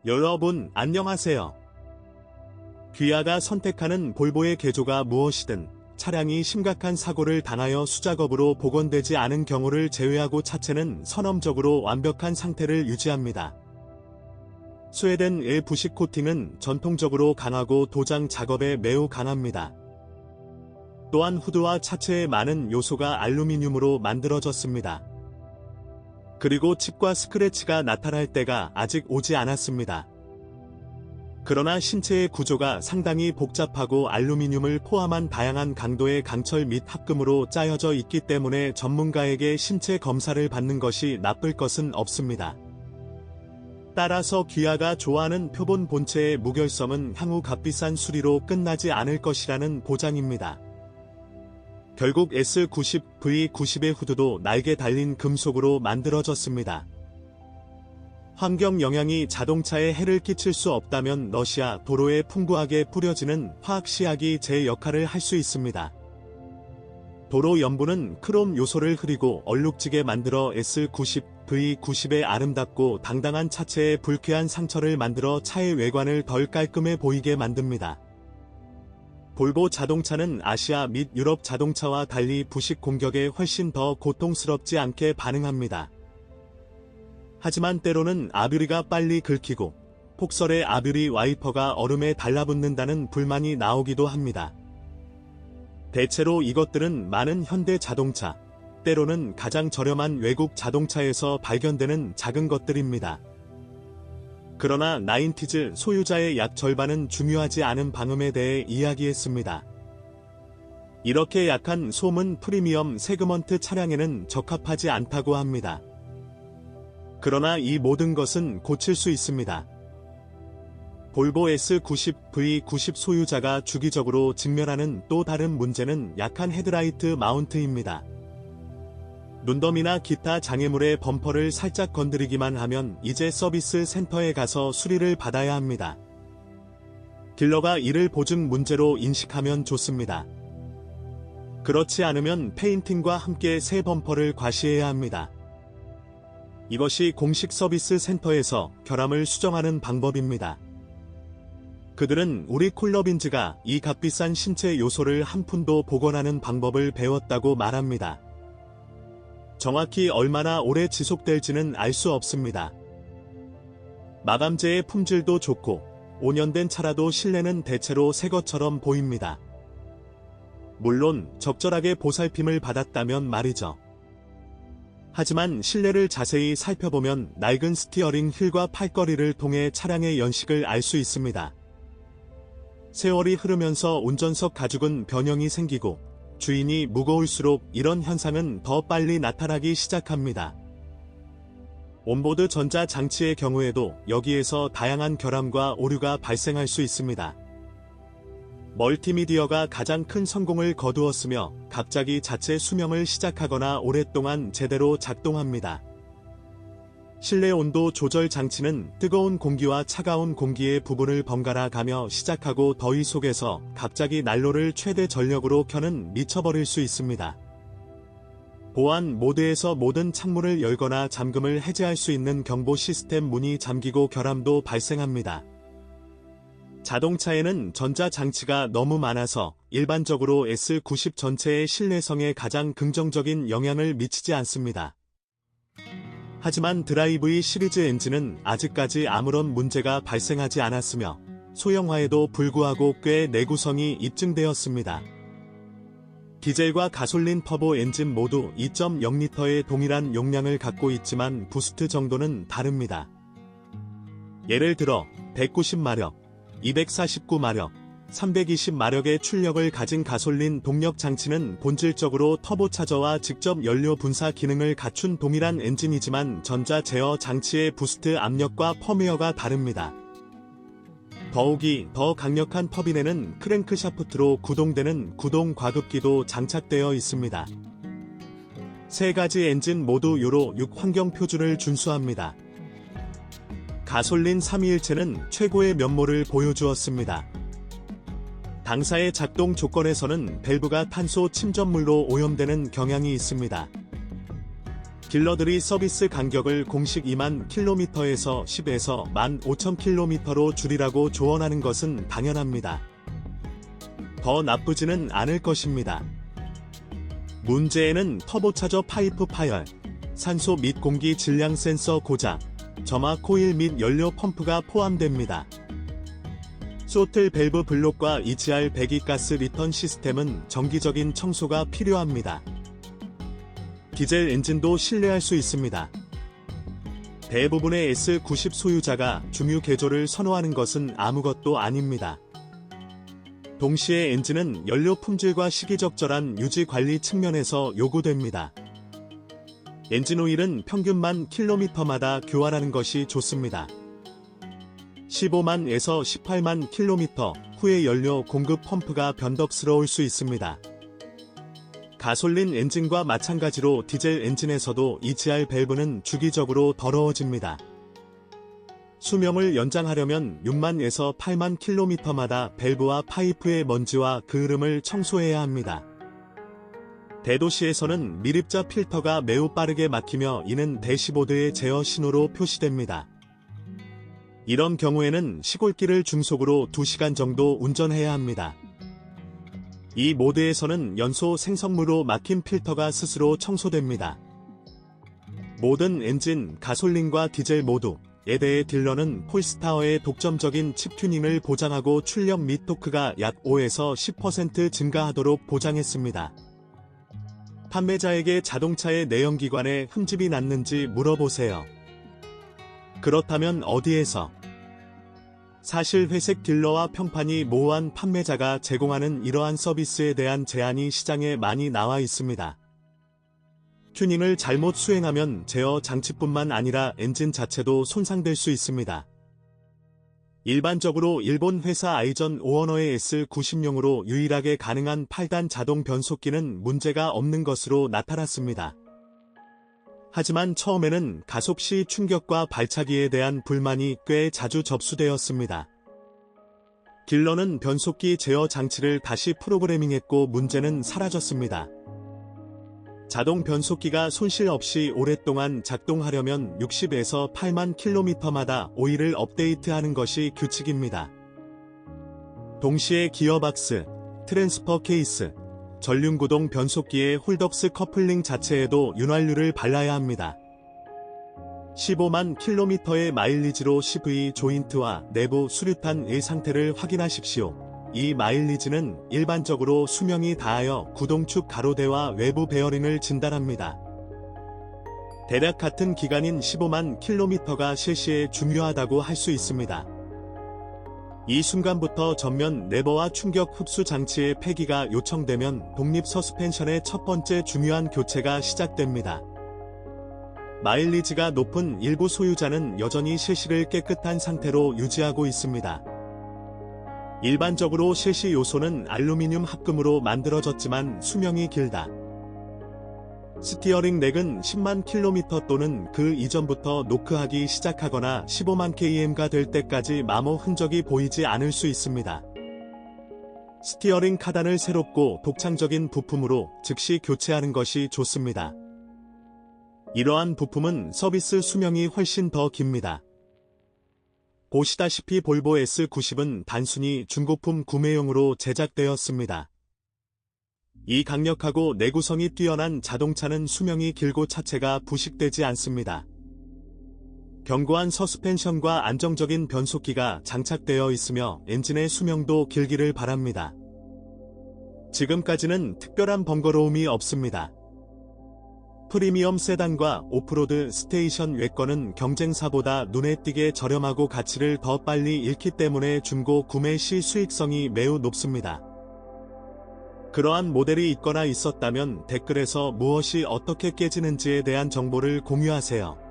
여러분 안녕하세요. 기아가 선택하는 볼보의 개조가 무엇이든 차량이 심각한 사고를 당하여 수작업으로 복원되지 않은 경우를 제외하고 차체는 선험적으로 완벽한 상태를 유지합니다. 스웨덴의 부식 코팅은 전통적으로 강하고 도장 작업에 매우 강합니다. 또한 후드와 차체의 많은 요소가 알루미늄으로 만들어졌습니다. 그리고 칩과 스크래치가 나타날 때가 아직 오지 않았습니다. 그러나 신체의 구조가 상당히 복잡하고 알루미늄을 포함한 다양한 강도의 강철 및 합금으로 짜여져 있기 때문에 전문가에게 신체 검사를 받는 것이 나쁠 것은 없습니다. 따라서 기아가 좋아하는 표본 본체의 무결성은 향후 값비싼 수리로 끝나지 않을 것이라는 보장입니다. 결국 S90, V90의 후드도 날개 달린 금속으로 만들어졌습니다. 환경 영향이 자동차에 해를 끼칠 수 없다면 러시아 도로에 풍부하게 뿌려지는 화학시약이 제 역할을 할 수 있습니다. 도로 연부는 크롬 요소를 흐리고 얼룩지게 만들어 S90, V90의 아름답고 당당한 차체에 불쾌한 상처를 만들어 차의 외관을 덜 깔끔해 보이게 만듭니다. 볼보 자동차는 아시아 및 유럽 자동차와 달리 부식 공격에 훨씬 더 고통스럽지 않게 반응합니다. 하지만 때로는 아뷰리가 빨리 긁히고 폭설에 아뷰리 와이퍼가 얼음에 달라붙는다는 불만이 나오기도 합니다. 대체로 이것들은 많은 현대 자동차, 때로는 가장 저렴한 외국 자동차에서 발견되는 작은 것들입니다. 그러나 90즈 소유자의 약 절반은 중요하지 않은 방음에 대해 이야기했습니다. 이렇게 약한 솜은 프리미엄 세그먼트 차량에는 적합하지 않다고 합니다. 그러나 이 모든 것은 고칠 수 있습니다. 볼보 S90, V90 소유자가 주기적으로 직면하는 또 다른 문제는 약한 헤드라이트 마운트입니다. 눈더미나 기타 장애물의 범퍼를 살짝 건드리기만 하면 이제 서비스 센터에 가서 수리를 받아야 합니다. 딜러가 이를 보증 문제로 인식하면 좋습니다. 그렇지 않으면 페인팅과 함께 새 범퍼를 과시해야 합니다. 이것이 공식 서비스 센터에서 결함을 수정하는 방법입니다. 그들은 우리 콜러빈즈가 이 값비싼 신체 요소를 한 푼도 복원하는 방법을 배웠다고 말합니다. 정확히 얼마나 오래 지속될지는 알 수 없습니다. 마감재의 품질도 좋고 5년 된 차라도 실내는 대체로 새 것처럼 보입니다. 물론 적절하게 보살핌을 받았다면 말이죠. 하지만 실내를 자세히 살펴보면 낡은 스티어링 휠과 팔걸이를 통해 차량의 연식을 알 수 있습니다. 세월이 흐르면서 운전석 가죽은 변형이 생기고 주인이 무거울수록 이런 현상은 더 빨리 나타나기 시작합니다. 온보드 전자 장치의 경우에도 여기에서 다양한 결함과 오류가 발생할 수 있습니다. 멀티미디어가 가장 큰 성공을 거두었으며 갑자기 자체 수명을 시작하거나 오랫동안 제대로 작동합니다. 실내 온도 조절 장치는 뜨거운 공기와 차가운 공기의 부분을 번갈아 가며 시작하고 더위 속에서 갑자기 난로를 최대 전력으로 켜는 미쳐버릴 수 있습니다. 보안 모드에서 모든 창문을 열거나 잠금을 해제할 수 있는 경보 시스템 문이 잠기고 결함도 발생합니다. 자동차에는 전자장치가 너무 많아서 일반적으로 S90 전체의 실내성에 가장 긍정적인 영향을 미치지 않습니다. 하지만 드라이브 시리즈 엔진은 아직까지 아무런 문제가 발생하지 않았으며 소형화에도 불구하고 꽤 내구성이 입증되었습니다. 디젤과 가솔린 터보 엔진 모두 2.0리터의 동일한 용량을 갖고 있지만 부스트 정도는 다릅니다. 예를 들어 190마력, 249마력, 320마력의 출력을 가진 가솔린 동력 장치는 본질적으로 터보차저와 직접 연료 분사 기능을 갖춘 동일한 엔진이지만 전자 제어 장치의 부스트 압력과 펌웨어가 다릅니다. 더욱이 더 강력한 터빈에는 크랭크샤프트로 구동되는 구동 과급기도 장착되어 있습니다. 세 가지 엔진 모두 유로 6 환경 표준을 준수합니다. 가솔린 3위일체는 최고의 면모를 보여주었습니다. 당사의 작동 조건에서는 밸브가 탄소 침전물로 오염되는 경향이 있습니다. 딜러들이 서비스 간격을 공식 2만 km에서 10에서 15,000km로 줄이라고 조언하는 것은 당연합니다. 더 나쁘지는 않을 것입니다. 문제에는 터보차저 파이프 파열, 산소 및 공기 질량 센서 고장, 점화 코일 및 연료 펌프가 포함됩니다. 소틀 밸브 블록과 EGR 배기가스 리턴 시스템은 정기적인 청소가 필요합니다. 디젤 엔진도 신뢰할 수 있습니다. 대부분의 S90 소유자가 중유 개조를 선호하는 것은 아무것도 아닙니다. 동시에 엔진은 연료 품질과 시기적절한 유지 관리 측면에서 요구됩니다. 엔진 오일은 평균만 킬로미터마다 교환하는 것이 좋습니다. 15만에서 18만 킬로미터 후에 연료 공급 펌프가 변덕스러울 수 있습니다. 가솔린 엔진과 마찬가지로 디젤 엔진에서도 EGR 밸브는 주기적으로 더러워집니다. 수명을 연장하려면 6만에서 8만 킬로미터마다 밸브와 파이프의 먼지와 그을음을 청소해야 합니다. 대도시에서는 미립자 필터가 매우 빠르게 막히며 이는 대시보드의 제어 신호로 표시됩니다. 이런 경우에는 시골길을 중속으로 2시간 정도 운전해야 합니다. 이 모드에서는 연소 생성물로 막힌 필터가 스스로 청소됩니다. 모든 엔진, 가솔린과 디젤 모두에 대해 딜러는 폴스타어의 독점적인 칩 튜닝을 보장하고 출력 및 토크가 약 5에서 10% 증가하도록 보장했습니다. 판매자에게 자동차의 내연기관에 흠집이 났는지 물어보세요. 그렇다면 어디에서? 사실 회색 딜러와 평판이 모호한 판매자가 제공하는 이러한 서비스에 대한 제한이 시장에 많이 나와 있습니다. 튜닝을 잘못 수행하면 제어 장치뿐만 아니라 엔진 자체도 손상될 수 있습니다. 일반적으로 일본 회사 아이전 오어너의 S90용으로 유일하게 가능한 8단 자동 변속기는 문제가 없는 것으로 나타났습니다. 하지만 처음에는 가속 시 충격과 발차기에 대한 불만이 꽤 자주 접수되었습니다. 딜러는 변속기 제어 장치를 다시 프로그래밍했고 문제는 사라졌습니다. 자동 변속기가 손실 없이 오랫동안 작동하려면 60에서 8만 킬로미터마다 오일을 업데이트하는 것이 규칙입니다. 동시에 기어박스, 트랜스퍼 케이스, 전륜구동 변속기의 홀덕스 커플링 자체에도 윤활유를 발라야 합니다. 15만 킬로미터의 마일리지로 CV 조인트와 내부 수류탄의 상태를 확인하십시오. 이 마일리지는 일반적으로 수명이 다하여 구동축 가로대와 외부 베어링을 진단합니다. 대략 같은 기간인 15만 킬로미터가 실시에 중요하다고 할 수 있습니다. 이 순간부터 전면 레버와 충격 흡수 장치의 폐기가 요청되면 독립 서스펜션의 첫 번째 중요한 교체가 시작됩니다. 마일리지가 높은 일부 소유자는 여전히 셰시를 깨끗한 상태로 유지하고 있습니다. 일반적으로 셰시 요소는 알루미늄 합금으로 만들어졌지만 수명이 길다. 스티어링 렉은 10만 킬로미터 또는 그 이전부터 노크하기 시작하거나 15만 km가 될 때까지 마모 흔적이 보이지 않을 수 있습니다. 스티어링 카단을 새롭고 독창적인 부품으로 즉시 교체하는 것이 좋습니다. 이러한 부품은 서비스 수명이 훨씬 더 깁니다. 보시다시피 볼보 S90은 단순히 중고품 구매용으로 제작되었습니다. 이 강력하고 내구성이 뛰어난 자동차는 수명이 길고 차체가 부식되지 않습니다. 견고한 서스펜션과 안정적인 변속기가 장착되어 있으며 엔진의 수명도 길기를 바랍니다. 지금까지는 특별한 번거로움이 없습니다. 프리미엄 세단과 오프로드 스테이션 외권은 경쟁사보다 눈에 띄게 저렴하고 가치를 더 빨리 잃기 때문에 중고 구매 시 수익성이 매우 높습니다. 그러한 모델이 있거나 있었다면 댓글에서 무엇이 어떻게 깨지는지에 대한 정보를 공유하세요.